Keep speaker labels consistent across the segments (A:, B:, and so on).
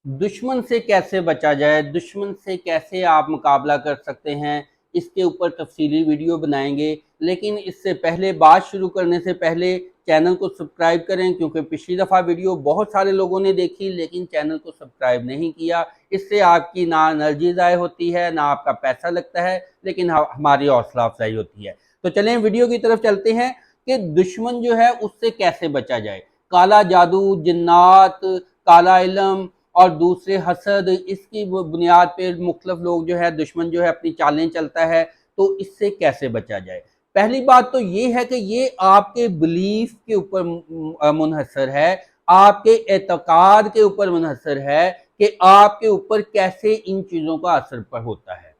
A: दुश्मन से कैसे बचा जाए, दुश्मन से कैसे आप मुकाबला कर सकते हैं, इसके ऊपर तफसीली वीडियो बनाएंगे। लेकिन इससे पहले, बात शुरू करने से पहले चैनल को सब्सक्राइब करें, क्योंकि पिछली दफ़ा वीडियो बहुत सारे लोगों ने देखी लेकिन चैनल को सब्सक्राइब नहीं किया। इससे आपकी ना एनर्जी ज़ाय होती है, ना आपका पैसा लगता है, लेकिन हमारी हौसला अफजाई होती है। तो चलें वीडियो की तरफ चलते हैं कि दुश्मन जो है उससे कैसे बचा जाए। काला जादू, जिन्नात, काला इल्म और दूसरे हसद, इसकी बुनियाद पे मुख्तलिफ लोग जो है, दुश्मन जो है अपनी चालें चलता है। तो इससे कैसे बचा जाए? पहली बात तो ये है कि ये आपके बिलीफ के ऊपर मुनहसर है, आपके एतकाद के ऊपर मुनहसर है कि आपके ऊपर कैसे इन चीज़ों का असर पर होता है।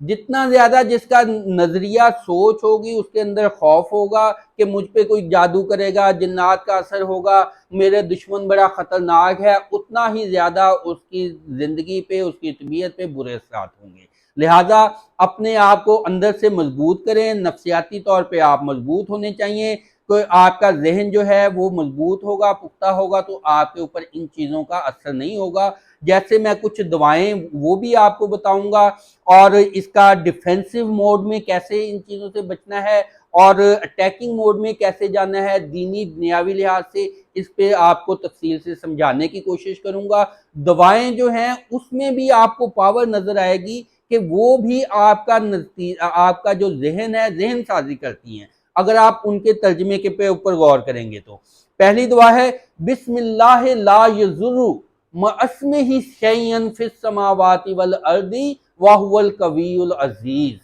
A: जितना ज़्यादा जिसका नज़रिया, सोच होगी, उसके अंदर खौफ होगा कि मुझ पे कोई जादू करेगा, जिन्नात का असर होगा, मेरे दुश्मन बड़ा ख़तरनाक है, उतना ही ज़्यादा उसकी ज़िंदगी पे, उसकी तबीयत पे बुरे असरात होंगे। लिहाजा अपने आप को अंदर से मजबूत करें, नफ्सियाती तौर पे आप मजबूत होने चाहिए। तो आपका जहन जो है वो मजबूत होगा, पुख्ता होगा, तो आपके ऊपर इन चीज़ों का असर नहीं होगा। जैसे मैं कुछ दवाएं वो भी आपको बताऊंगा, और इसका डिफेंसिव मोड में कैसे इन चीज़ों से बचना है और अटैकिंग मोड में कैसे जाना है दीनी दुनियावी लिहाज से, इस पे आपको तफसील से समझाने की कोशिश करूंगा। दवाएं जो हैं उसमें भी आपको पावर नजर आएगी कि वो भी आपका जो जहन है, जहन साजी करती हैं, अगर आप उनके तर्जमे के पे ऊपर गौर करेंगे। तो पहली दुआ है बिस्मिल्लाह ला यज़ुरु मअस्मिही शैअन फिस समावाति वल अर्दी वहुवल कवियुल अजीज।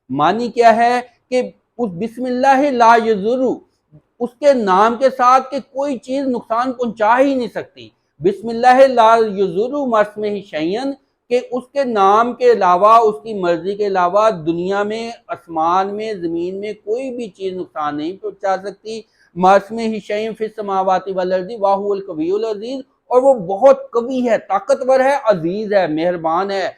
A: मानी क्या है कि उस बिस्मिल्लाह ला यज़ुरु, उसके नाम के साथ कि कोई चीज नुकसान पहुंचा ही नहीं सकती। बिस्मिल्लाह ला यज़ुरु मअस्मिही शैअन, कि उसके नाम के अलावा, उसकी मर्जी के अलावा दुनिया में, आसमान में, जमीन में कोई भी चीज नुकसान नहीं पहुंचा सकती। मअस्मिही शैअन फिस समावाति वल अर्दी वहुवल कवियुल अजीज, और वो बहुत कवी है, ताकतवर है, अजीज है, मेहरबान है।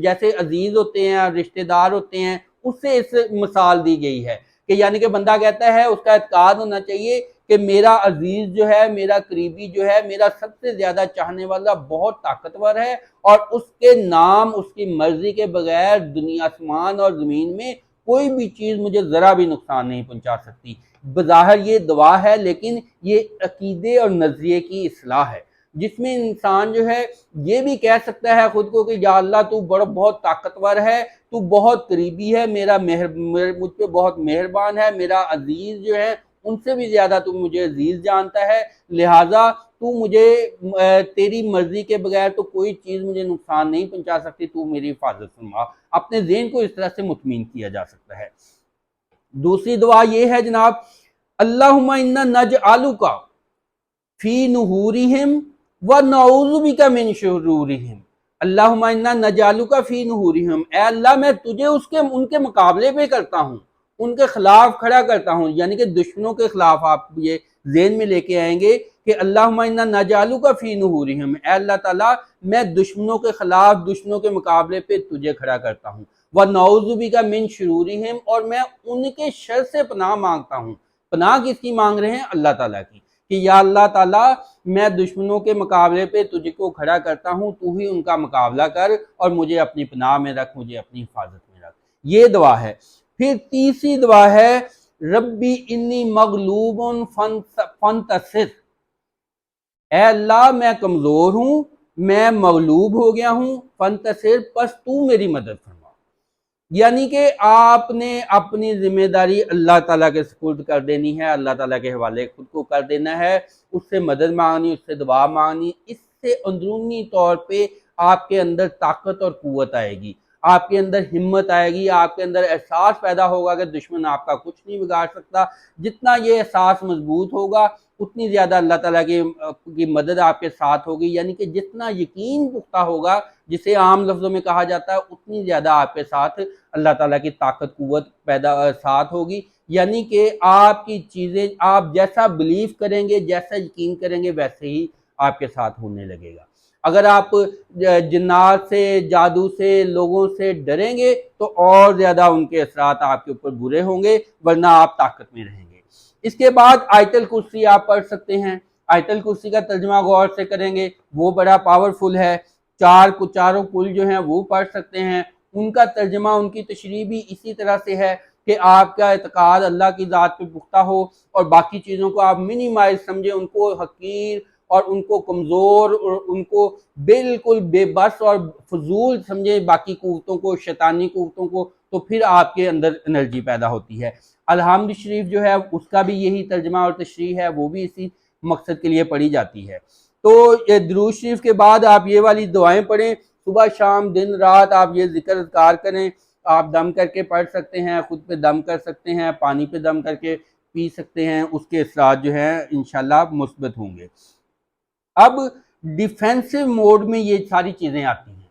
A: जैसे अजीज होते हैं, रिश्तेदार होते हैं, उससे इस मिसाल दी गई है कि यानी कि बंदा कहता है, उसका एतकाद होना चाहिए कि मेरा अजीज जो है, मेरा करीबी जो है, मेरा सबसे ज्यादा चाहने वाला बहुत ताकतवर है, और उसके नाम, उसकी मर्जी के बगैर दुनिया, आसमान और जमीन में कोई भी चीज मुझे जरा भी नुकसान नहीं पहुंचा सकती। बज़ाहिर ये दुआ है, लेकिन ये अकीदे और नजरिए की इस्लाह है, जिसमें इंसान जो है ये भी कह सकता है खुद को कि या अल्लाह तू बहुत ताकतवर है, तू बहुत करीबी है, मुझ पे बहुत मेहरबान है, मेरा अजीज जो है उनसे भी ज्यादा तू मुझे अजीज जानता है। लिहाजा तू मुझे, तेरी मर्जी के बगैर तो कोई चीज मुझे नुकसान नहीं पहुंचा सकती, तू मेरी हिफाजत फरमा। अपने ज़हन को इस तरह से मुतमीन किया जा सकता है। दूसरी दुआ ये है जनाब, अल्लाहुम्मा इन्ना नजअलुका फी नुहुरिहिम व नऊज़ु बिका मिन शुरूरिहिम। अल्लाहुम्मा इन्ना नजअलुका फी नुहुरिहिम, ऐ अल्लाह मैं तुझे उनके मुकाबले पे करता हूँ, उनके खिलाफ खड़ा करता हूँ। यानी कि दुश्मनों के खिलाफ आप ये ज़हन में लेके आएंगे कि अल्लाहुम्मा इन्ना नजअलुका फी नुहुरिहिम, ऐ अल्लाह ताला मैं दुश्मनों के खिलाफ, दुश्मनों के मुकाबले पे तुझे खड़ा करता हूँ। व नऊज़ु बिका मिन शुरूरिहिम, और मैं उनके शर से पनाह मांगता हूँ। पनाह किसकी मांग रहे हैं? अल्लाह ताला की, कि या अल्लाह ताला मैं दुश्मनों के मुकाबले पे तुझको खड़ा करता हूँ, तू ही उनका मुकाबला कर और मुझे अपनी पनाह में रख, मुझे अपनी हिफाजत में रख। ये दुआ है। फिर तीसरी दुआ है, रब्बी इन्नी मगलूबुन फंतसिर, ऐ अल्लाह मैं कमजोर हूँ, मैं मगलूब हो गया हूँ, फंतसिर बस तू मेरी मदद फरमा। यानी कि आपने अपनी जिम्मेदारी अल्लाह ताला के सुपुर्द कर देनी है, अल्लाह ताला के हवाले खुद को कर देना है, उससे मदद मांगनी, उससे दुआ मांगनी। इससे अंदरूनी तौर पे आपके अंदर ताकत और कुव्वत आएगी, आपके अंदर हिम्मत आएगी, आपके अंदर एहसास पैदा होगा कि दुश्मन आपका कुछ नहीं बिगाड़ सकता। जितना ये एहसास मजबूत होगा, उतनी ज़्यादा अल्लाह ताला की मदद आपके साथ होगी। यानी कि जितना यकीन पुख्ता होगा, जिसे आम लफ्ज़ों में कहा जाता है, उतनी ज़्यादा आपके साथ अल्लाह ताला की ताकत कुव्वत पैदा साथ होगी। यानी कि आपकी चीज़ें, आप जैसा बिलीव करेंगे, जैसा यकीन करेंगे, वैसे ही आपके साथ होने लगेगा। अगर आप जिन्नात से, जादू से, लोगों से डरेंगे तो और ज़्यादा उनके असरात आपके ऊपर बुरे होंगे, वरना आप ताकत में रहेंगे। इसके बाद आयतल कुर्सी आप पढ़ सकते हैं। आयतल कुर्सी का तर्जमा गौर से करेंगे, वो बड़ा पावरफुल है। चारों कुल जो हैं वो पढ़ सकते हैं, उनका तर्जमा, उनकी तशरीह भी इसी तरह से है कि आपका एतकाद अल्लाह की ज़ात पे पुख्ता हो और बाकी चीज़ों को आप मिनिमाइज समझें, उनको हकीर और उनको कमज़ोर और उनको बिल्कुल बेबस और फजूल समझें, बाकी कुव्वतों को, शैतानी कुव्वतों को, तो फिर आपके अंदर एनर्जी पैदा होती है। अलहम्द शरीफ जो है उसका भी यही तर्जमा और तशरीह है, वो भी इसी मकसद के लिए पढ़ी जाती है। तो ये दुरूद शरीफ के बाद आप ये वाली दुआएं पढ़ें, सुबह शाम दिन रात आप ये जिक्र अज़कार करें। आप दम करके पढ़ सकते हैं, खुद पे दम कर सकते हैं, पानी पे दम करके पी सकते हैं, उसके असरात जो हैं इंशाल्लाह मुस्बत होंगे। अब डिफेंसिव मोड में ये सारी चीज़ें आती हैं,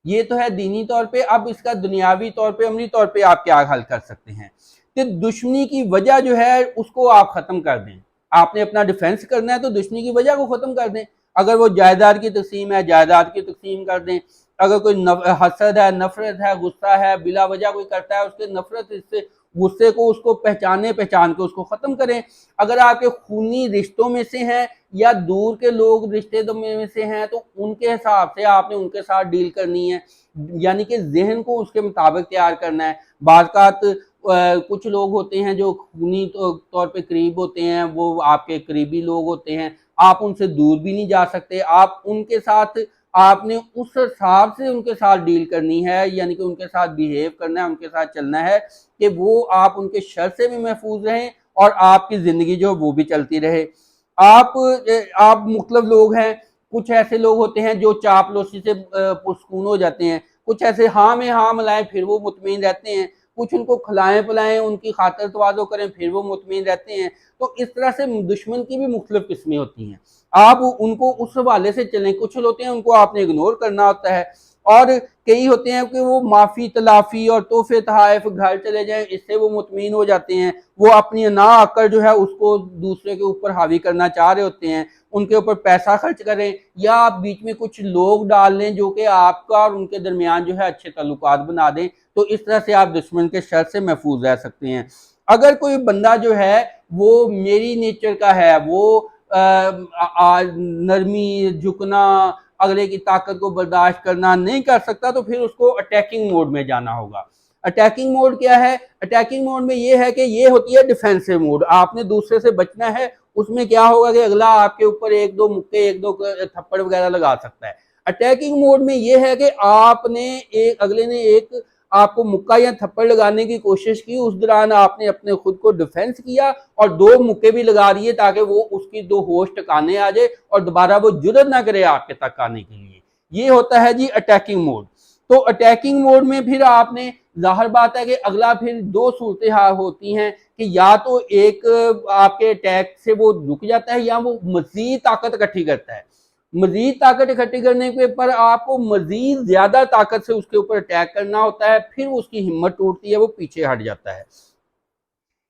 A: ये तो है दीनी तौर पे। अब इसका दुनियावी तौर पे, अमली तौर पे आप क्या हल कर सकते हैं कि दुश्मनी की वजह जो है उसको आप ख़त्म कर दें। आपने अपना डिफेंस करना है तो दुश्मनी की वजह को ख़त्म कर दें। अगर वो जायदाद की तकसीम है, जायदाद की तकसीम कर दें। अगर कोई हसद है, नफरत है, गुस्सा है, बिला वजह कोई करता है, उसके नफरत, इससे गुस्से को उसको पहचान के उसको ख़त्म करें। अगर आपके खूनी रिश्तों में से हैं या दूर के लोग रिश्ते में से हैं तो उनके हिसाब से आपने उनके साथ डील करनी है, यानी कि जहन को उसके मुताबिक तैयार करना है। बाज़ात कुछ लोग होते हैं जो खूनी तौर पे करीब होते हैं, वो आपके करीबी लोग होते हैं, आप उनसे दूर भी नहीं जा सकते। आप उनके साथ, आपने उस हिसाब से उनके साथ डील करनी है, यानी कि उनके साथ बिहेव करना है, उनके साथ चलना है कि वो आप उनके शर से भी महफूज रहें और आपकी ज़िंदगी जो वो भी चलती रहे। आप मुख्तलिफ लोग हैं, कुछ ऐसे लोग होते हैं जो चापलूसी से पुरस्कून हो जाते हैं, कुछ ऐसे हाँ में हाँ मिलाएं फिर वो मुतमईन रहते हैं, कुछ उनको खिलाएं पिलाएं, उनकी खातिर तवाज़ो करें फिर वो मुतमईन रहते हैं। तो इस तरह से दुश्मन की भी मुख्तलिफ किस्में होती हैं, आप उनको उस हवाले से चलें। कुछ होते हैं उनको आपने इग्नोर करना होता है, और कई होते हैं कि वो माफ़ी तलाफ़ी और तोहफे तहाइफ घर चले जाएं, इससे वो मुतमईन हो जाते हैं। वो अपनी ना आकर जो है उसको दूसरे के ऊपर हावी करना चाह रहे होते हैं, उनके ऊपर पैसा खर्च करें या आप बीच में कुछ लोग डाल लें जो कि आपका और उनके दरमियान जो है अच्छे ताल्लुकात बना दें। तो इस तरह से आप दुश्मन के शर से महफूज रह सकते हैं। अगर कोई बंदा जो है वो मेरी नेचर का है, वो नरमी, झुकना, अगले की ताकत को बर्दाश्त करना नहीं कर सकता, तो फिर उसको अटैकिंग मोड में जाना होगा। अटैकिंग मोड क्या है? अटैकिंग मोड में ये है कि ये होती है डिफेंसिव मोड, आपने दूसरे से बचना है। उसमें क्या होगा कि अगला आपके ऊपर एक दो मुक्के, एक दो थप्पड़ वगैरह लगा सकता है। अटैकिंग मोड में ये है कि अगले ने एक आपको मुक्का या थप्पड़ लगाने की कोशिश की, उस दौरान आपने अपने खुद को डिफेंस किया और दो मुक्के भी लगा दिए ताकि वो उसकी दो होश ठिकाने आ जाए और दोबारा वो जुर्रत ना करे आपके तक आने के लिए। ये होता है जी अटैकिंग मोड। तो अटैकिंग मोड में फिर आपने, जाहिर बात है कि अगला फिर दो सूरतें होती हैं कि या तो एक आपके अटैक से वो रुक जाता है या वो मजीद ताकत इकट्ठी करता है। मजीद ताकत इकट्ठी करने के पर आपको मजीद ज्यादा ताकत से उसके ऊपर अटैक करना होता है, फिर उसकी हिम्मत टूटती है, वो पीछे हट जाता है।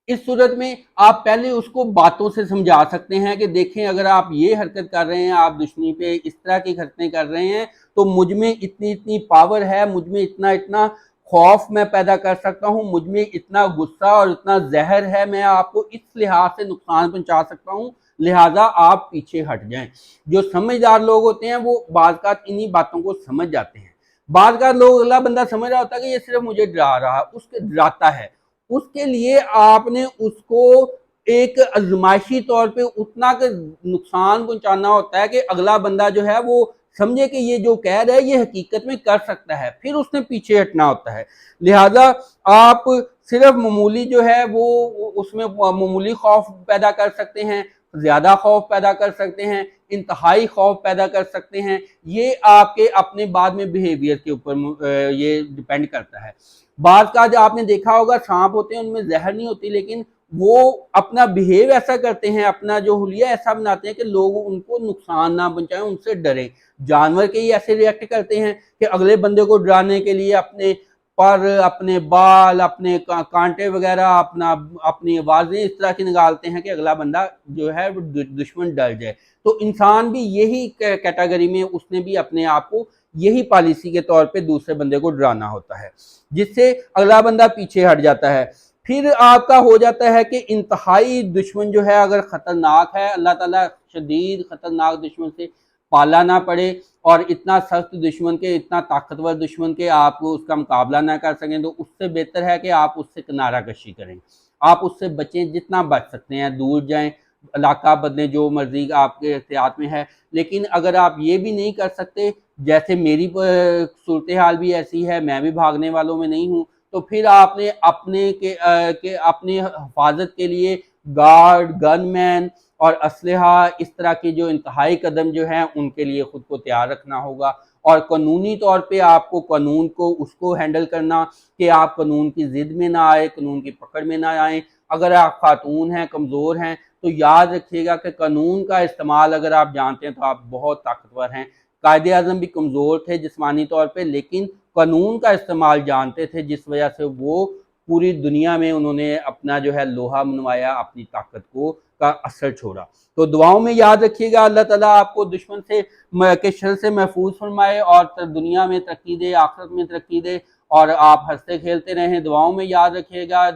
A: इस सूरत में आप पहले उसको बातों से समझा सकते हैं कि देखें, अगर आप ये हरकत कर रहे हैं, आप दुश्मनी पे इस तरह की हरकतें कर रहे हैं, तो मुझ में इतनी इतनी पावर है, मुझ में इतना इतना खौफ मैं पैदा कर सकता हूँ, मुझ में इतना गुस्सा और इतना जहर है, मैं आपको इस लिहाज से नुकसान पहुंचा सकता हूँ, लिहाजा आप पीछे हट जाएं। जो समझदार लोग होते हैं वो बाज़ इन्हीं बातों को समझ जाते हैं। बाज़ लोग, अगला बंदा समझ रहा होता है कि ये सिर्फ मुझे डरा रहा है, उसके डराता है, उसके लिए आपने उसको एक आजमाइशी तौर पे उतना के नुकसान पहुंचाना होता है कि अगला बंदा जो है वो समझे कि ये जो कह रहा है ये हकीकत में कर सकता है, फिर उसने पीछे हटना होता है। लिहाजा आप सिर्फ मामूली जो है वो उसमें मामूली खौफ पैदा कर सकते हैं, ज्यादा खौफ पैदा कर सकते हैं, इंतहाई खौफ पैदा कर सकते हैं। ये आपके अपने बाद में बिहेवियर के ऊपर ये डिपेंड करता है। बाज का जो आपने देखा होगा, सांप होते हैं उनमें जहर नहीं होती, लेकिन वो अपना बिहेव ऐसा करते हैं, अपना जो हुलिया ऐसा बनाते हैं कि लोग उनको नुकसान ना पहुंचाएं, उनसे डरें। जानवर के ही ऐसे रिएक्ट करते हैं कि अगले बंदे को डराने के लिए अपने पर, अपने बाल, अपने कांटे वगैरह, अपनी आवाजें इस तरह की निकालते हैं कि अगला बंदा जो है वो दुश्मन डर जाए। तो इंसान भी यही कैटेगरी में, उसने भी अपने आप को यही पॉलिसी के तौर पे दूसरे बंदे को डराना होता है, जिससे अगला बंदा पीछे हट जाता है। پھر آپ کا ہو جاتا ہے کہ انتہائی دشمن جو ہے اگر خطرناک ہے، اللہ تعالیٰ شدید خطرناک دشمن سے پالا نہ پڑے، اور اتنا سخت دشمن کے، اتنا طاقتور دشمن کے آپ اس کا مقابلہ نہ کر سکیں، تو اس سے بہتر ہے کہ آپ اس سے کنارہ کشی کریں، آپ اس سے بچیں، جتنا بچ سکتے ہیں دور جائیں، علاقہ بدلیں، جو مرضی آپ کے اختیار میں ہے۔ لیکن اگر آپ یہ بھی نہیں کر سکتے، جیسے میری صورتحال بھی ایسی ہے، میں بھی بھاگنے والوں میں نہیں ہوں، تو پھر آپ نے اپنے حفاظت کے لیے گارڈ، گن مین اور اسلحہ، اس طرح کے جو انتہائی قدم جو ہیں ان کے لیے خود کو تیار رکھنا ہوگا، اور قانونی طور پہ آپ کو قانون کو اس کو ہینڈل کرنا کہ آپ قانون کی ضد میں نہ آئے، قانون کی پکڑ میں نہ آئیں۔ اگر آپ خاتون ہیں، کمزور ہیں، تو یاد رکھیے گا کہ قانون کا استعمال اگر آپ جانتے ہیں تو آپ بہت طاقتور ہیں۔ قائد اعظم بھی کمزور تھے جسمانی طور پہ، لیکن قانون کا استعمال جانتے تھے، جس وجہ سے وہ پوری دنیا میں انہوں نے اپنا جو ہے لوہا منوایا، اپنی طاقت کو کا اثر چھوڑا۔ تو دعاؤں میں یاد رکھیے گا، اللہ تعالیٰ آپ کو دشمن کے شر سے محفوظ فرمائے، اور دنیا میں ترقی دے، آخرت میں ترقی دے، اور آپ ہنستے کھیلتے رہیں۔ دعاؤں میں یاد رکھیے گا۔